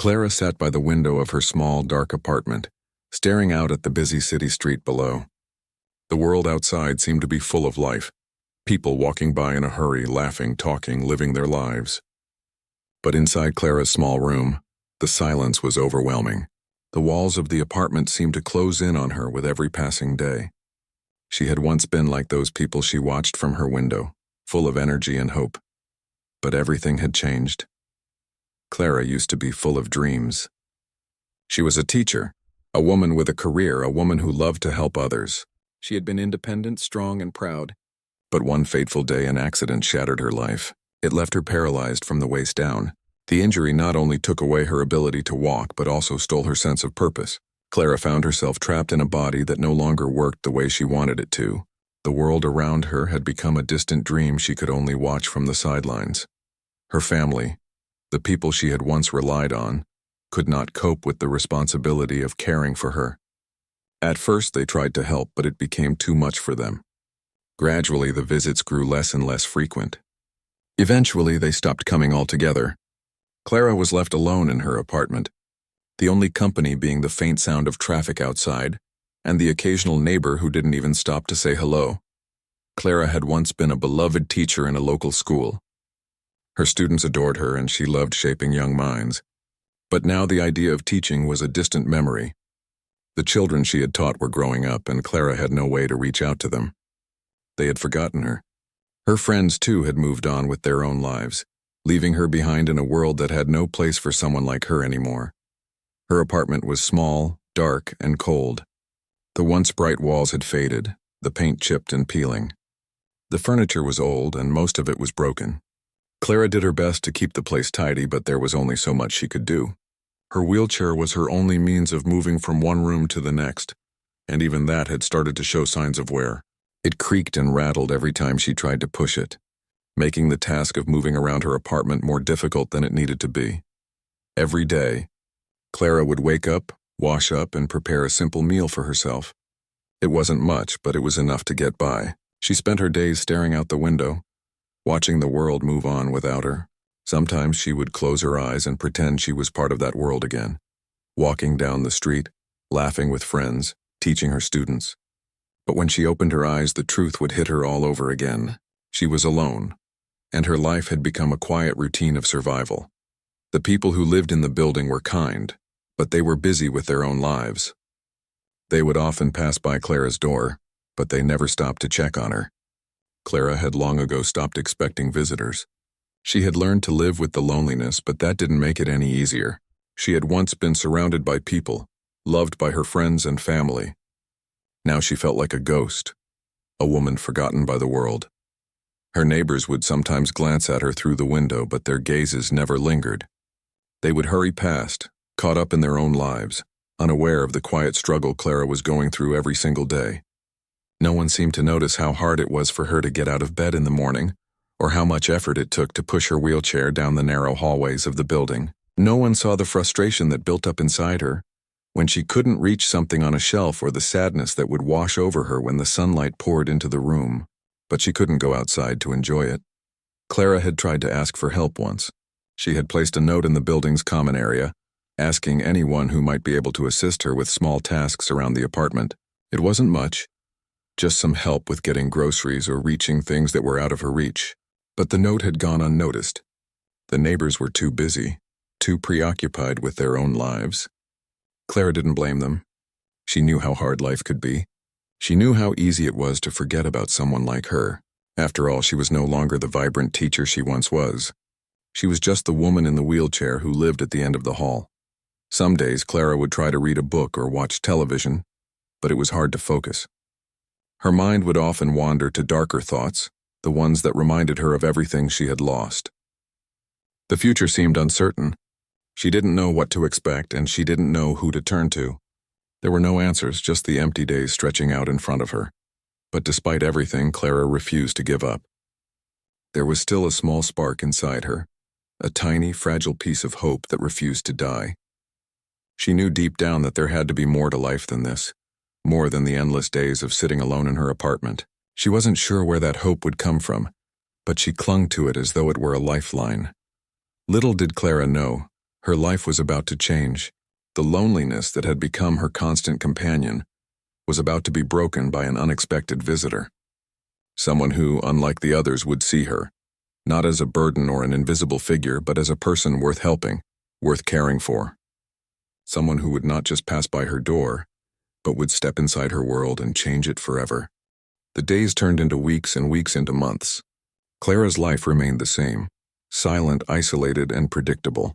Clara sat by the window of her small, dark apartment, staring out at the busy city street below. The world outside seemed to be full of life, people walking by in a hurry, laughing, talking, living their lives. But inside Clara's small room, the silence was overwhelming. The walls of the apartment seemed to close in on her with every passing day. She had once been like those people she watched from her window, full of energy and hope. But everything had changed. Clara used to be full of dreams. She was a teacher, a woman with a career, a woman who loved to help others. She had been independent, strong, and proud. But one fateful day, an accident shattered her life. It left her paralyzed from the waist down. The injury not only took away her ability to walk, but also stole her sense of purpose. Clara found herself trapped in a body that no longer worked the way she wanted it to. The world around her had become a distant dream she could only watch from the sidelines. Her family, the people she had once relied on, could not cope with the responsibility of caring for her. At first they tried to help, but it became too much for them. Gradually the visits grew less and less frequent. Eventually they stopped coming altogether. Clara was left alone in her apartment, the only company being the faint sound of traffic outside and the occasional neighbor who didn't even stop to say hello. Clara had once been a beloved teacher in a local school. Her students adored her and she loved shaping young minds. But now the idea of teaching was a distant memory. The children she had taught were growing up and Clara had no way to reach out to them. They had forgotten her. Her friends too had moved on with their own lives, leaving her behind in a world that had no place for someone like her anymore. Her apartment was small, dark, and cold. The once bright walls had faded, the paint chipped and peeling. The furniture was old and most of it was broken. Clara did her best to keep the place tidy, but there was only so much she could do. Her wheelchair was her only means of moving from one room to the next, and even that had started to show signs of wear. It creaked and rattled every time she tried to push it, making the task of moving around her apartment more difficult than it needed to be. Every day, Clara would wake up, wash up, and prepare a simple meal for herself. It wasn't much, but it was enough to get by. She spent her days staring out the window, watching the world move on without her. Sometimes she would close her eyes and pretend she was part of that world again, walking down the street, laughing with friends, teaching her students. But when she opened her eyes, the truth would hit her all over again. She was alone, and her life had become a quiet routine of survival. The people who lived in the building were kind, but they were busy with their own lives. They would often pass by Clara's door, but they never stopped to check on her. Clara had long ago stopped expecting visitors. She had learned to live with the loneliness, but that didn't make it any easier. She had once been surrounded by people, loved by her friends and family. Now she felt like a ghost, a woman forgotten by the world. Her neighbors would sometimes glance at her through the window, but their gazes never lingered. They would hurry past, caught up in their own lives, unaware of the quiet struggle Clara was going through every single day. No one seemed to notice how hard it was for her to get out of bed in the morning, or how much effort it took to push her wheelchair down the narrow hallways of the building. No one saw the frustration that built up inside her when she couldn't reach something on a shelf, or the sadness that would wash over her when the sunlight poured into the room. But she couldn't go outside to enjoy it. Clara had tried to ask for help once. She had placed a note in the building's common area, asking anyone who might be able to assist her with small tasks around the apartment. It wasn't much, just some help with getting groceries or reaching things that were out of her reach. But the note had gone unnoticed. The neighbors were too busy, too preoccupied with their own lives. Clara didn't blame them. She knew how hard life could be. She knew how easy it was to forget about someone like her. After all, she was no longer the vibrant teacher she once was. She was just the woman in the wheelchair who lived at the end of the hall. Some days, Clara would try to read a book or watch television, but it was hard to focus. Her mind would often wander to darker thoughts, the ones that reminded her of everything she had lost. The future seemed uncertain. She didn't know what to expect, and she didn't know who to turn to. There were no answers, just the empty days stretching out in front of her. But despite everything, Clara refused to give up. There was still a small spark inside her, a tiny, fragile piece of hope that refused to die. She knew deep down that there had to be more to life than this, more than the endless days of sitting alone in her apartment. She wasn't sure where that hope would come from, but she clung to it as though it were a lifeline. Little did Clara know, Her life was about to change. The loneliness that had become her constant companion was about to be broken by an unexpected visitor. Someone who, unlike the others, would see her, not as a burden or an invisible figure, but as a person worth helping, worth caring for. Someone who would not just pass by her door, but would step inside her world and change it forever. The days turned into weeks and weeks into months. Clara's life remained the same, silent, isolated, and predictable.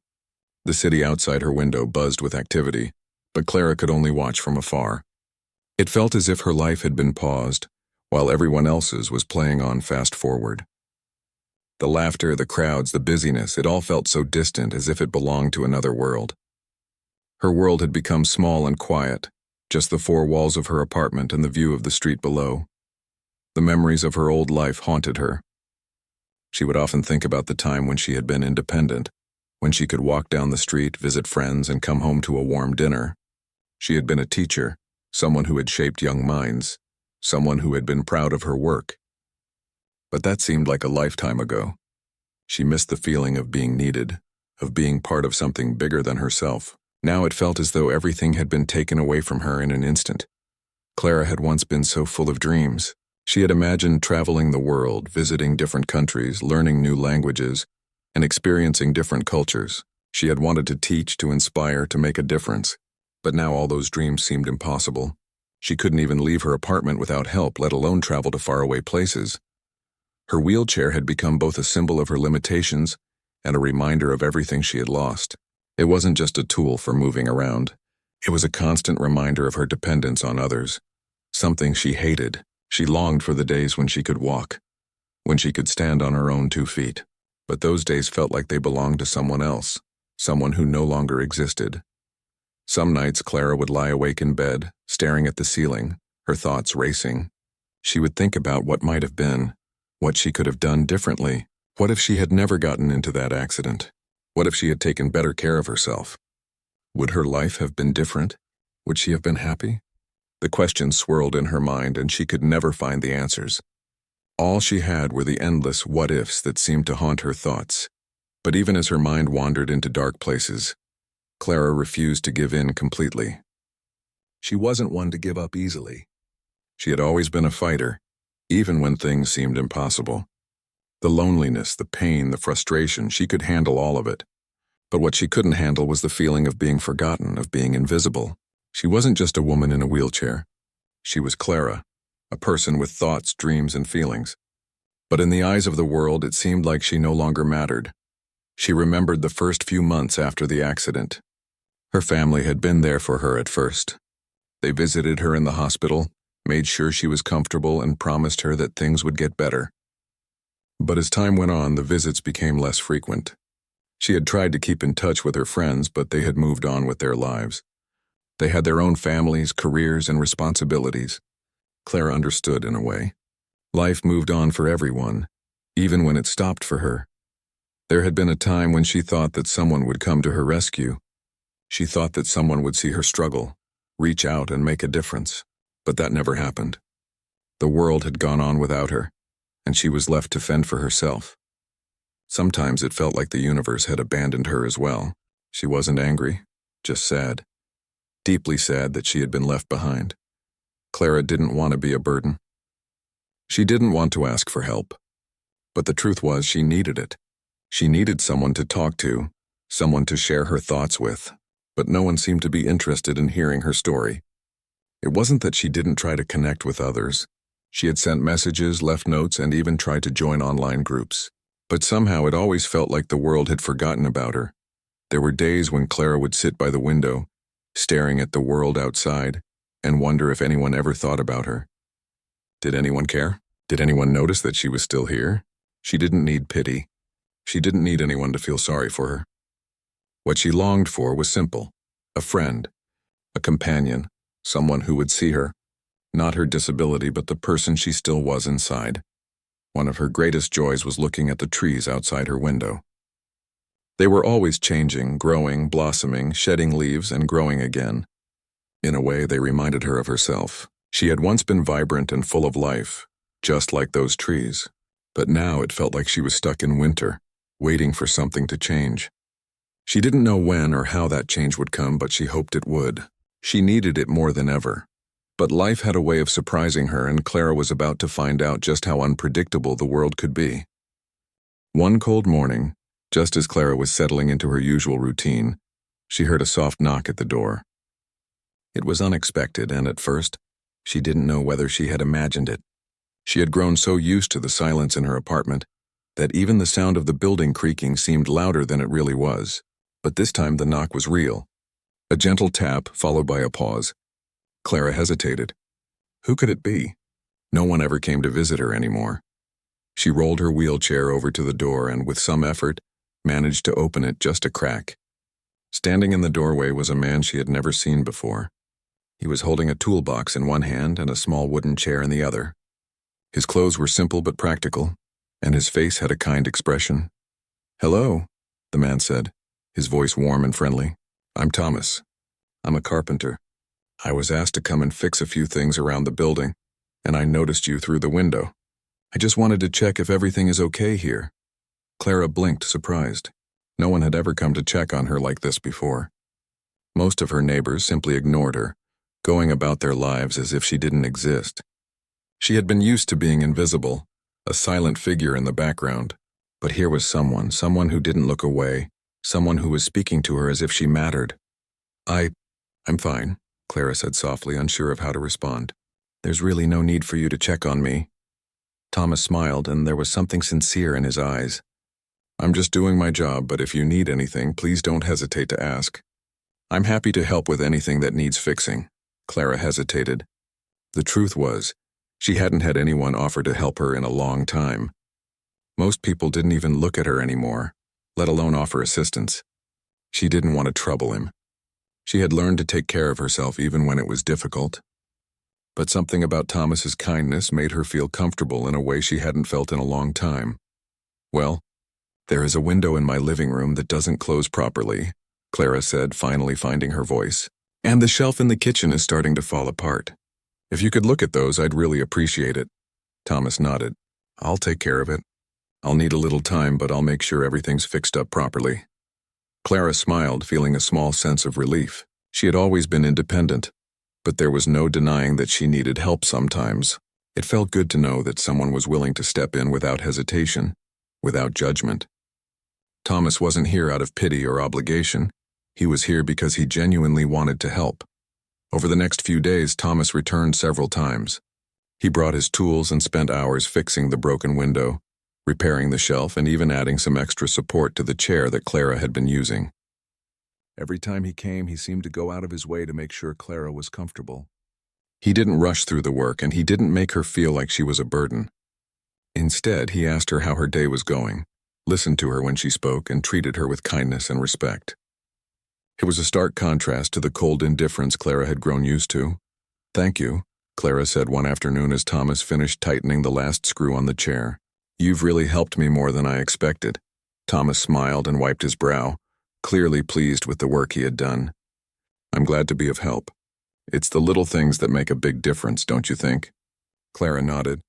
The city outside her window buzzed with activity, but Clara could only watch from afar. It felt as if her life had been paused, while everyone else's was playing on fast forward. The laughter, the crowds, the busyness, it all felt so distant, as if it belonged to another world. Her world had become small and quiet, just the four walls of her apartment and the view of the street below. The memories of her old life haunted her. She would often think about the time when she had been independent, when she could walk down the street, visit friends, and come home to a warm dinner. She had been a teacher, someone who had shaped young minds, someone who had been proud of her work. But that seemed like a lifetime ago. She missed the feeling of being needed, of being part of something bigger than herself. Now it felt as though everything had been taken away from her in an instant. Clara had once been so full of dreams. She had imagined traveling the world, visiting different countries, learning new languages, and experiencing different cultures. She had wanted to teach, to inspire, to make a difference. But now all those dreams seemed impossible. She couldn't even leave her apartment without help, let alone travel to faraway places. Her wheelchair had become both a symbol of her limitations and a reminder of everything she had lost. It wasn't just a tool for moving around. It was a constant reminder of her dependence on others. Something she hated. She longed for the days when she could walk, when she could stand on her own 2 feet. But those days felt like they belonged to someone else, someone who no longer existed. Some nights Clara would lie awake in bed, staring at the ceiling, her thoughts racing. She would think about what might have been, what she could have done differently. What if she had never gotten into that accident? What if she had taken better care of herself? Would her life have been different? Would she have been happy? The questions swirled in her mind, and she could never find the answers. All she had were the endless what-ifs that seemed to haunt her thoughts. But even as her mind wandered into dark places, Clara refused to give in completely. She wasn't one to give up easily. She had always been a fighter, even when things seemed impossible. The loneliness, the pain, the frustration, she could handle all of it. But what she couldn't handle was the feeling of being forgotten, of being invisible. She wasn't just a woman in a wheelchair. She was Clara, a person with thoughts, dreams, and feelings. But in the eyes of the world, it seemed like she no longer mattered. She remembered the first few months after the accident. Her family had been there for her at first. They visited her in the hospital, made sure she was comfortable, and promised her that things would get better. But as time went on, the visits became less frequent. She had tried to keep in touch with her friends, but they had moved on with their lives. They had their own families, careers, and responsibilities. Clara understood in a way. Life moved on for everyone, even when it stopped for her. There had been a time when she thought that someone would come to her rescue. She thought that someone would see her struggle, reach out and make a difference. But that never happened. The world had gone on without her, and she was left to fend for herself. Sometimes it felt like the universe had abandoned her as well. She wasn't angry, just sad. Deeply sad that she had been left behind. Clara didn't want to be a burden. She didn't want to ask for help. But the truth was she needed it. She needed someone to talk to, someone to share her thoughts with. But no one seemed to be interested in hearing her story. It wasn't that she didn't try to connect with others. She had sent messages, left notes, and even tried to join online groups. But somehow it always felt like the world had forgotten about her. There were days when Clara would sit by the window, staring at the world outside, and wonder if anyone ever thought about her. Did anyone care? Did anyone notice that she was still here? She didn't need pity. She didn't need anyone to feel sorry for her. What she longed for was simple: a friend, a companion, someone who would see her, not her disability but the person she still was inside. One of her greatest joys was looking at the trees outside her window. They were always changing, growing, blossoming, shedding leaves, and growing again. In a way, they reminded her of herself. She had once been vibrant and full of life, just like those trees. But now it felt like she was stuck in winter, waiting for something to change. She didn't know when or how that change would come, but she hoped it would. She needed it more than ever. But life had a way of surprising her, and Clara was about to find out just how unpredictable the world could be. One cold morning, just as Clara was settling into her usual routine, she heard a soft knock at the door. It was unexpected, and at first, she didn't know whether she had imagined it. She had grown so used to the silence in her apartment that even the sound of the building creaking seemed louder than it really was. But this time the knock was real. A gentle tap, followed by a pause. Clara hesitated. Who could it be? No one ever came to visit her anymore. She rolled her wheelchair over to the door and, with some effort, managed to open it just a crack. Standing in the doorway was a man she had never seen before. He was holding a toolbox in one hand and a small wooden chair in the other. His clothes were simple but practical, and his face had a kind expression. "Hello," the man said, his voice warm and friendly. "I'm Thomas. I'm a carpenter. I was asked to come and fix a few things around the building, and I noticed you through the window. I just wanted to check if everything is okay here." Clara blinked, surprised. No one had ever come to check on her like this before. Most of her neighbors simply ignored her, going about their lives as if she didn't exist. She had been used to being invisible, a silent figure in the background, but here was someone who didn't look away, someone who was speaking to her as if she mattered. I'm fine," Clara said softly, unsure of how to respond. "There's really no need for you to check on me." Thomas smiled, and there was something sincere in his eyes. "I'm just doing my job, but if you need anything, please don't hesitate to ask. I'm happy to help with anything that needs fixing." Clara hesitated. The truth was, she hadn't had anyone offer to help her in a long time. Most people didn't even look at her anymore, let alone offer assistance. She didn't want to trouble him. She had learned to take care of herself even when it was difficult. But something about Thomas's kindness made her feel comfortable in a way she hadn't felt in a long time. "Well, there is a window in my living room that doesn't close properly," Clara said, finally finding her voice. "And the shelf in the kitchen is starting to fall apart. If you could look at those, I'd really appreciate it." Thomas nodded. "I'll take care of it. I'll need a little time, but I'll make sure everything's fixed up properly." Clara smiled, feeling a small sense of relief. She had always been independent, but there was no denying that she needed help sometimes. It felt good to know that someone was willing to step in without hesitation, without judgment. Thomas wasn't here out of pity or obligation. He was here because he genuinely wanted to help. Over the next few days, Thomas returned several times. He brought his tools and spent hours fixing the broken window, repairing the shelf, and even adding some extra support to the chair that Clara had been using. Every time he came, he seemed to go out of his way to make sure Clara was comfortable. He didn't rush through the work, and he didn't make her feel like she was a burden. Instead, he asked her how her day was going, listened to her when she spoke, and treated her with kindness and respect. It was a stark contrast to the cold indifference Clara had grown used to. "Thank you," Clara said one afternoon as Thomas finished tightening the last screw on the chair. "You've really helped me more than I expected." Thomas smiled and wiped his brow, clearly pleased with the work he had done. "I'm glad to be of help. It's the little things that make a big difference, don't you think?" Clara nodded.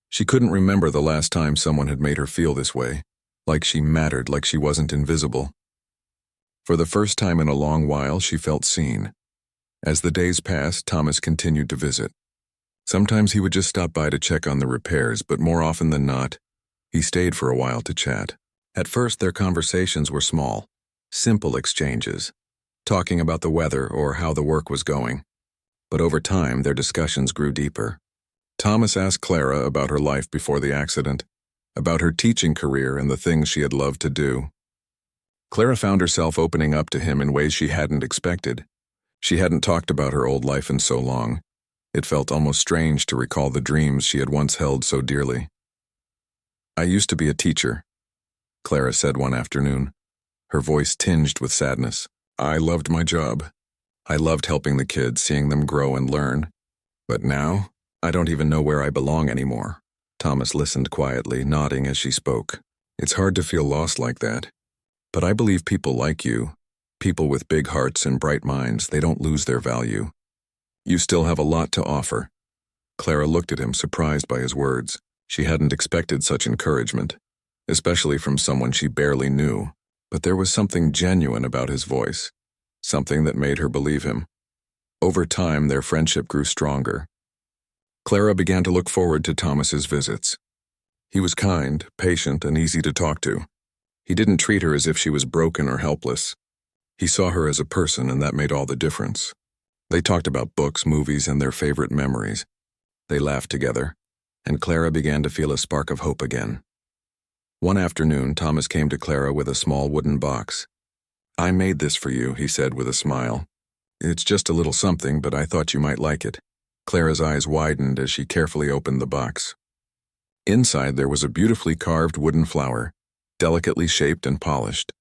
She couldn't remember the last time someone had made her feel this way, like she mattered, like she wasn't invisible. For the first time in a long while, she felt seen. As the days passed, Thomas continued to visit. Sometimes he would just stop by to check on the repairs, but more often than not, he stayed for a while to chat. At first, their conversations were small, simple exchanges, talking about the weather or how the work was going. But over time, their discussions grew deeper. Thomas asked Clara about her life before the accident, about her teaching career and the things she had loved to do. Clara found herself opening up to him in ways she hadn't expected. She hadn't talked about her old life in so long. It felt almost strange to recall the dreams she had once held so dearly. "I used to be a teacher," Clara said one afternoon, her voice tinged with sadness. "I loved my job. I loved helping the kids, seeing them grow and learn. But now, I don't even know where I belong anymore." Thomas listened quietly, nodding as she spoke. "It's hard to feel lost like that. But I believe people like you, people with big hearts and bright minds, they don't lose their value. You still have a lot to offer." Clara looked at him, surprised by his words. She hadn't expected such encouragement, especially from someone she barely knew. But there was something genuine about his voice, something that made her believe him. Over time, their friendship grew stronger. Clara began to look forward to Thomas's visits. He was kind, patient, and easy to talk to. He didn't treat her as if she was broken or helpless. He saw her as a person, and that made all the difference. They talked about books, movies, and their favorite memories. They laughed together, and Clara began to feel a spark of hope again. One afternoon, Thomas came to Clara with a small wooden box. "I made this for you," he said with a smile. "It's just a little something, but I thought you might like it." Clara's eyes widened as she carefully opened the box. Inside there was a beautifully carved wooden flower, delicately shaped and polished.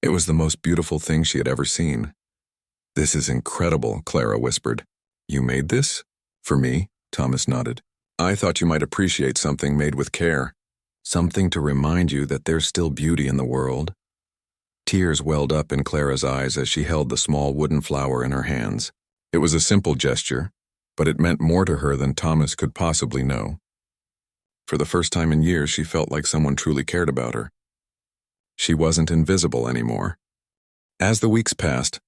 It was the most beautiful thing she had ever seen. "This is incredible," Clara whispered. "You made this? For me?" Thomas nodded. "I thought you might appreciate something made with care. Something to remind you that there's still beauty in the world." Tears welled up in Clara's eyes as she held the small wooden flower in her hands. It was a simple gesture, but it meant more to her than Thomas could possibly know. For the first time in years, she felt like someone truly cared about her. She wasn't invisible anymore. As the weeks passed,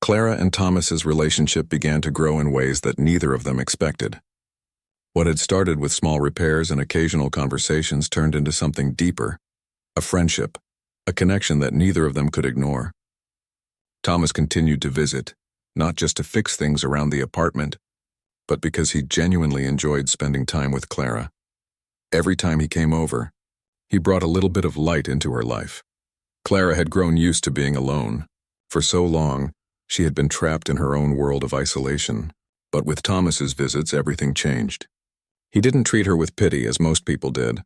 Clara and Thomas's relationship began to grow in ways that neither of them expected. What had started with small repairs and occasional conversations turned into something deeper, a friendship, a connection that neither of them could ignore. Thomas continued to visit, not just to fix things around the apartment, but because he genuinely enjoyed spending time with Clara. Every time he came over, he brought a little bit of light into her life. Clara had grown used to being alone. For so long, she had been trapped in her own world of isolation. But with Thomas's visits, everything changed. He didn't treat her with pity as most people did.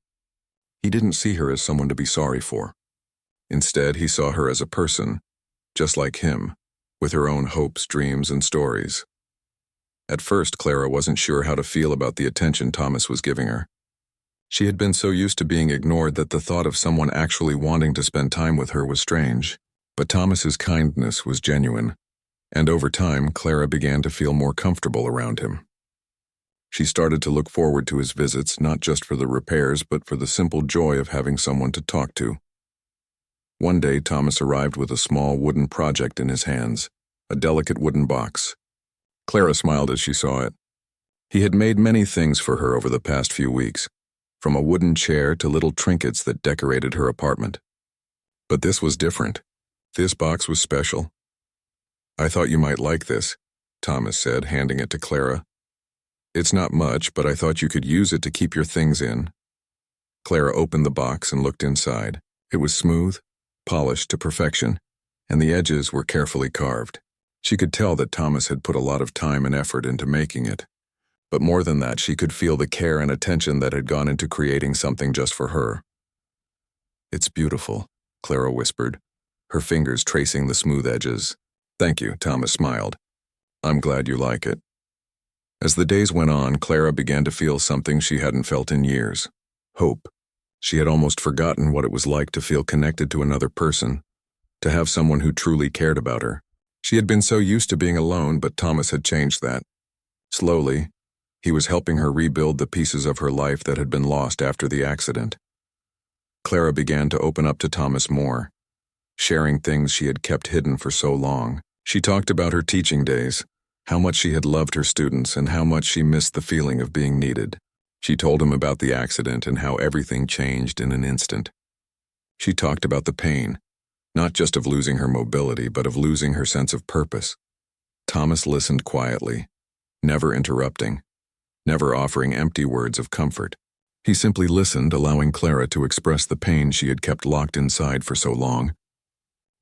He didn't see her as someone to be sorry for. Instead, he saw her as a person, just like him, with her own hopes, dreams, and stories. At first, Clara wasn't sure how to feel about the attention Thomas was giving her. She had been so used to being ignored that the thought of someone actually wanting to spend time with her was strange. But Thomas's kindness was genuine, and over time, Clara began to feel more comfortable around him. She started to look forward to his visits, not just for the repairs, but for the simple joy of having someone to talk to. One day, Thomas arrived with a small wooden project in his hands, a delicate wooden box. Clara smiled as she saw it. He had made many things for her over the past few weeks, from a wooden chair to little trinkets that decorated her apartment. But this was different. This box was special. "I thought you might like this," Thomas said, handing it to Clara. "It's not much, but I thought you could use it to keep your things in." Clara opened the box and looked inside. It was smooth, polished to perfection, and the edges were carefully carved. She could tell that Thomas had put a lot of time and effort into making it. But more than that, she could feel the care and attention that had gone into creating something just for her. "It's beautiful," Clara whispered, her fingers tracing the smooth edges. "Thank you," Thomas smiled. "I'm glad you like it." As the days went on, Clara began to feel something she hadn't felt in years: hope. She had almost forgotten what it was like to feel connected to another person, to have someone who truly cared about her. She had been so used to being alone, but Thomas had changed that. Slowly, he was helping her rebuild the pieces of her life that had been lost after the accident. Clara began to open up to Thomas more, sharing things she had kept hidden for so long. She talked about her teaching days, how much she had loved her students and how much she missed the feeling of being needed. She told him about the accident and how everything changed in an instant. She talked about the pain, not just of losing her mobility, but of losing her sense of purpose. Thomas listened quietly, never interrupting, never offering empty words of comfort. He simply listened, allowing Clara to express the pain she had kept locked inside for so long.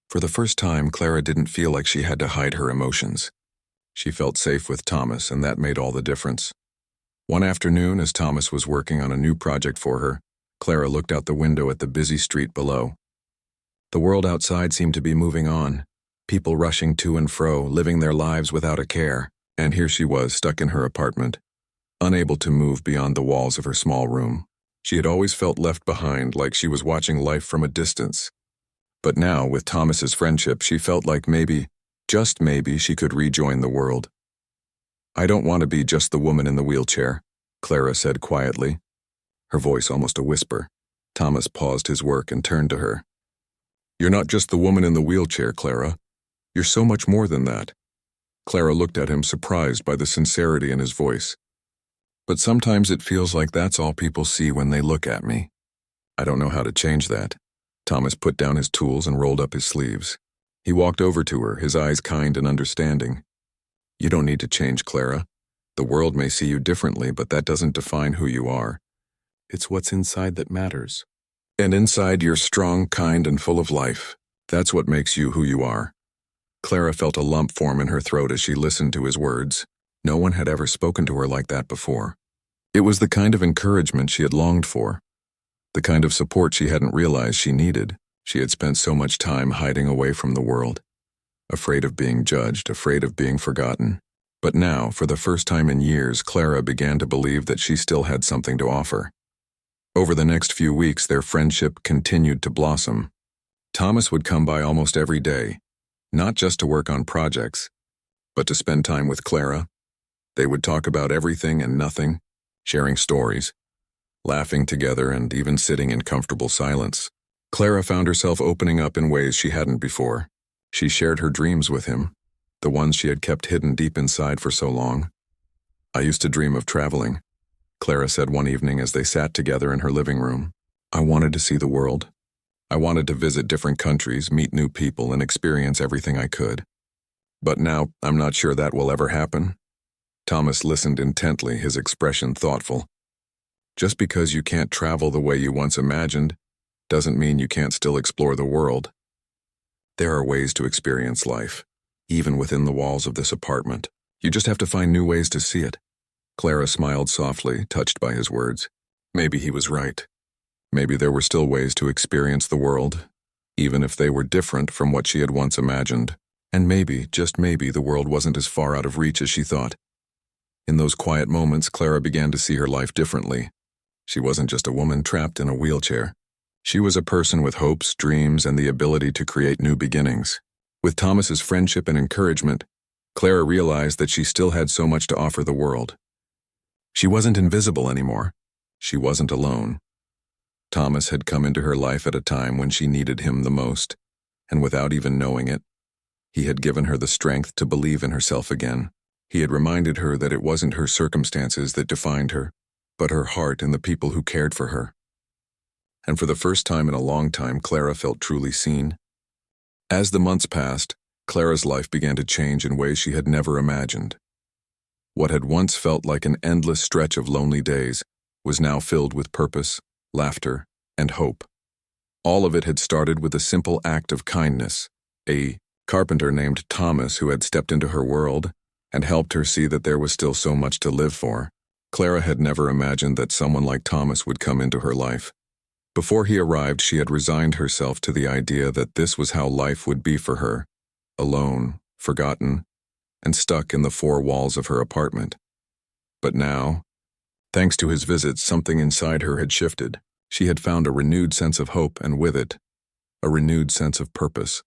For the first time, Clara didn't feel like she had to hide her emotions. She felt safe with Thomas, and that made all the difference. One afternoon, as Thomas was working on a new project for her, Clara looked out the window at the busy street below. The world outside seemed to be moving on, people rushing to and fro, living their lives without a care, and here she was, stuck in her apartment, unable to move beyond the walls of her small room. She had always felt left behind, like she was watching life from a distance. But now, with Thomas's friendship, she felt like maybe, just maybe, she could rejoin the world. "I don't want to be just the woman in the wheelchair," Clara said quietly, her voice almost a whisper. Thomas paused his work and turned to her. You're not just the woman in the wheelchair, Clara. You're so much more than that. Clara looked at him, surprised by the sincerity in his voice. But sometimes it feels like that's all people see when they look at me. I don't know how to change that. Thomas put down his tools and rolled up his sleeves. He walked over to her, his eyes kind and understanding. You don't need to change, Clara. The world may see you differently, but that doesn't define who you are. It's what's inside that matters. And inside, you're strong, kind, and full of life. That's what makes you who you are. Clara felt a lump form in her throat as she listened to his words. No one had ever spoken to her like that before. It was the kind of encouragement she had longed for, the kind of support she hadn't realized she needed. She had spent so much time hiding away from the world, afraid of being judged, afraid of being forgotten. But now, for the first time in years, Clara began to believe that she still had something to offer. Over the next few weeks, their friendship continued to blossom. Thomas would come by almost every day, not just to work on projects, but to spend time with Clara. They would talk about everything and nothing, sharing stories, laughing together, and even sitting in comfortable silence. Clara found herself opening up in ways she hadn't before. She shared her dreams with him, the ones she had kept hidden deep inside for so long. I used to dream of traveling, Clara said one evening as they sat together in her living room. I wanted to see the world. I wanted to visit different countries, meet new people, and experience everything I could. But now, I'm not sure that will ever happen. Thomas listened intently, his expression thoughtful. Just because you can't travel the way you once imagined doesn't mean you can't still explore the world. There are ways to experience life, even within the walls of this apartment. You just have to find new ways to see it. Clara smiled softly, touched by his words. Maybe he was right. Maybe there were still ways to experience the world, even if they were different from what she had once imagined. And maybe, just maybe, the world wasn't as far out of reach as she thought. In those quiet moments, Clara began to see her life differently. She wasn't just a woman trapped in a wheelchair. She was a person with hopes, dreams, and the ability to create new beginnings. With Thomas's friendship and encouragement, Clara realized that she still had so much to offer the world. She wasn't invisible anymore. She wasn't alone. Thomas had come into her life at a time when she needed him the most, and without even knowing it, he had given her the strength to believe in herself again. He had reminded her that it wasn't her circumstances that defined her, but her heart and the people who cared for her. And for the first time in a long time, Clara felt truly seen. As the months passed, Clara's life began to change in ways she had never imagined. What had once felt like an endless stretch of lonely days was now filled with purpose, laughter, and hope. All of it had started with a simple act of kindness. A carpenter named Thomas who had stepped into her world and helped her see that there was still so much to live for. Clara had never imagined that someone like Thomas would come into her life. Before he arrived, she had resigned herself to the idea that this was how life would be for her, alone, forgotten, and stuck in the four walls of her apartment. But now, thanks to his visits, something inside her had shifted. She had found a renewed sense of hope, and with it, a renewed sense of purpose.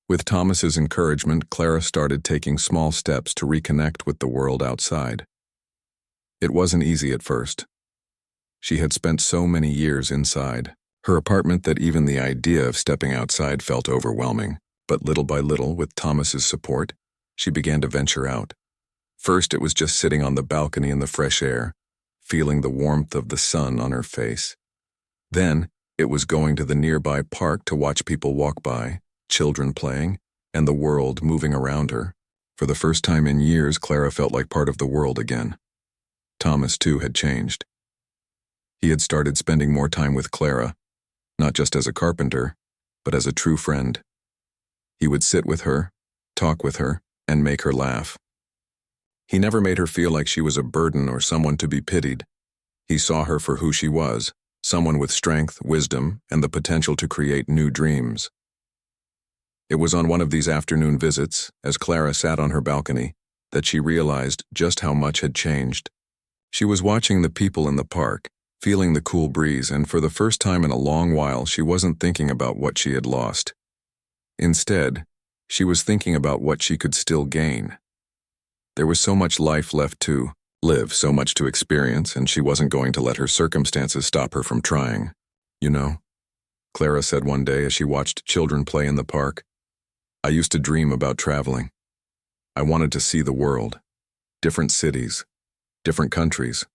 With Thomas's encouragement, Clara started taking small steps to reconnect with the world outside. It wasn't easy at first. She had spent so many years inside her apartment that even the idea of stepping outside felt overwhelming. But little by little, with Thomas's support, she began to venture out. First, it was just sitting on the balcony in the fresh air, feeling the warmth of the sun on her face. Then, it was going to the nearby park to watch people walk by, children playing, and the world moving around her. For the first time in years, Clara felt like part of the world again. Thomas, too, had changed. He had started spending more time with Clara, not just as a carpenter, but as a true friend. He would sit with her, talk with her, and make her laugh. He never made her feel like she was a burden or someone to be pitied. He saw her for who she was, someone with strength, wisdom, and the potential to create new dreams. It was on one of these afternoon visits, as Clara sat on her balcony, that she realized just how much had changed. She was watching the people in the park, feeling the cool breeze, and for the first time in a long while, she wasn't thinking about what she had lost. Instead, she was thinking about what she could still gain. There was so much life left to live, so much to experience, and she wasn't going to let her circumstances stop her from trying. You know, Clara said one day as she watched children play in the park. I used to dream about traveling. I wanted to see the world, different cities, different countries.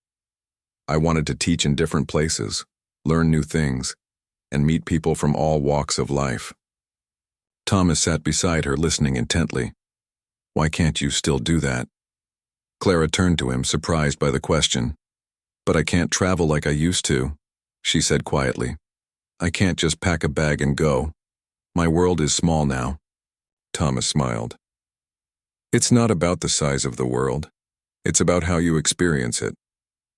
I wanted to teach in different places, learn new things, and meet people from all walks of life. Thomas sat beside her, listening intently. Why can't you still do that? Clara turned to him, surprised by the question. But I can't travel like I used to, she said quietly. I can't just pack a bag and go. My world is small now. Thomas smiled. It's not about the size of the world. It's about how you experience it.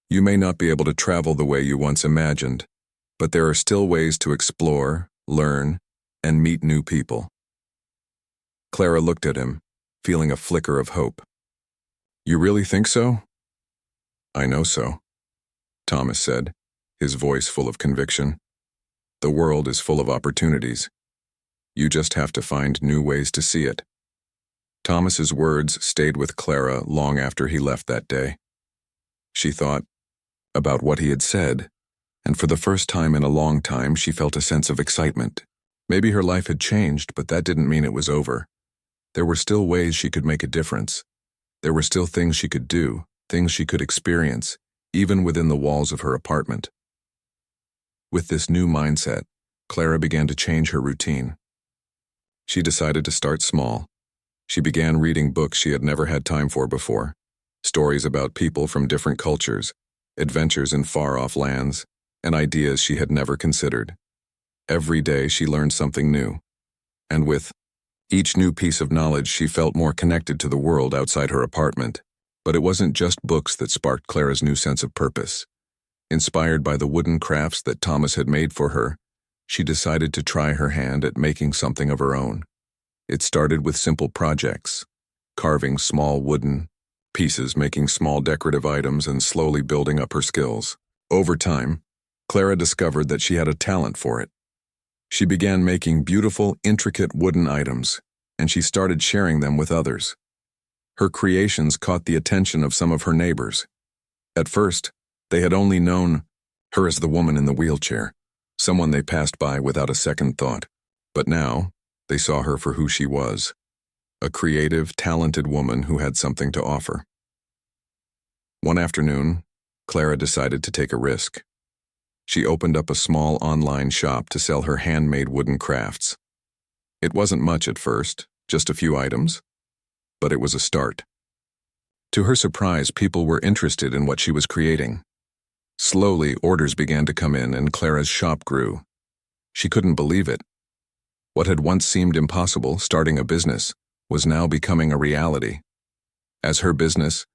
You may not be able to travel the way you once imagined, but there are still ways to explore, learn, and meet new people. Clara looked at him, feeling a flicker of hope. You really think so? I know so, Thomas said, his voice full of conviction. The world is full of opportunities. You just have to find new ways to see it. Thomas's words stayed with Clara long after he left that day. She thought about what he had said, and for the first time in a long time she felt a sense of excitement. Maybe her life had changed, but that didn't mean it was over. There were still ways she could make a difference. There were still things she could do, things she could experience, even within the walls of her apartment. With this new mindset, Clara began to change her routine. She decided to start small. She began reading books she had never had time for before, stories about people from different cultures, adventures in far-off lands, and ideas she had never considered. Every day she learned something new, and with each new piece of knowledge she felt more connected to the world outside her apartment. But it wasn't just books that sparked Clara's new sense of purpose. Inspired by the wooden crafts that Thomas had made for her, she decided to try her hand at making something of her own. It started with simple projects, carving small wooden pieces, making small decorative items, and slowly building up her skills. Over time, Clara discovered that she had a talent for it. She began making beautiful, intricate wooden items, and she started sharing them with others. Her creations caught the attention of some of her neighbors. At first, they had only known her as the woman in the wheelchair, someone they passed by without a second thought. But now, they saw her for who she was, a creative, talented woman who had something to offer. One afternoon, Clara decided to take a risk. She opened up a small online shop to sell her handmade wooden crafts. It wasn't much at first, just a few items, but it was a start. To her surprise, people were interested in what she was creating. Slowly, orders began to come in and Clara's shop grew. She couldn't believe it. What had once seemed impossible, starting a business, was now becoming a reality. As her business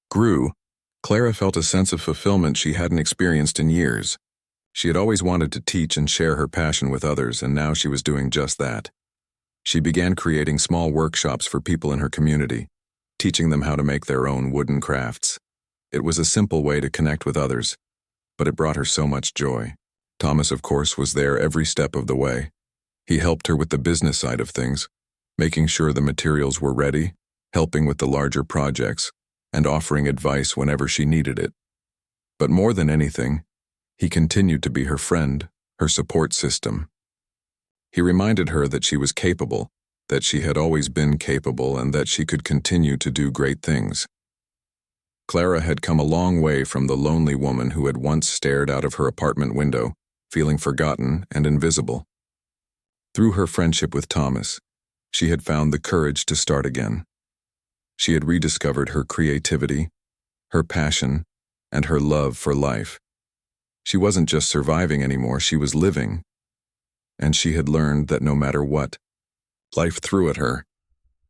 grew, Clara felt a sense of fulfillment she hadn't experienced in years. She had always wanted to teach and share her passion with others, and now she was doing just that. She began creating small workshops for people in her community, teaching them how to make their own wooden crafts. It was a simple way to connect with others, but it brought her so much joy. Thomas, of course, was there every step of the way. He helped her with the business side of things, making sure the materials were ready, helping with the larger projects, and offering advice whenever she needed it. But more than anything, he continued to be her friend, her support system. He reminded her that she was capable, that she had always been capable, and that she could continue to do great things. Clara had come a long way from the lonely woman who had once stared out of her apartment window, feeling forgotten and invisible. Through her friendship with Thomas, she had found the courage to start again. She had rediscovered her creativity, her passion, and her love for life. She wasn't just surviving anymore, she was living. And she had learned that no matter what life threw at her,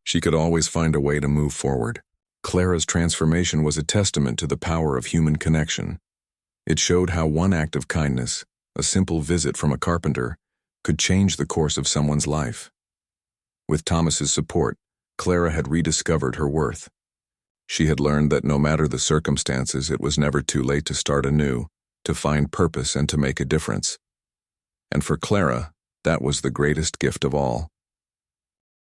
she could always find a way to move forward. Clara's transformation was a testament to the power of human connection. It showed how one act of kindness, a simple visit from a carpenter, could change the course of someone's life. With Thomas's support, Clara had rediscovered her worth. She had learned that no matter the circumstances, it was never too late to start anew, to find purpose and to make a difference. And for Clara, that was the greatest gift of all.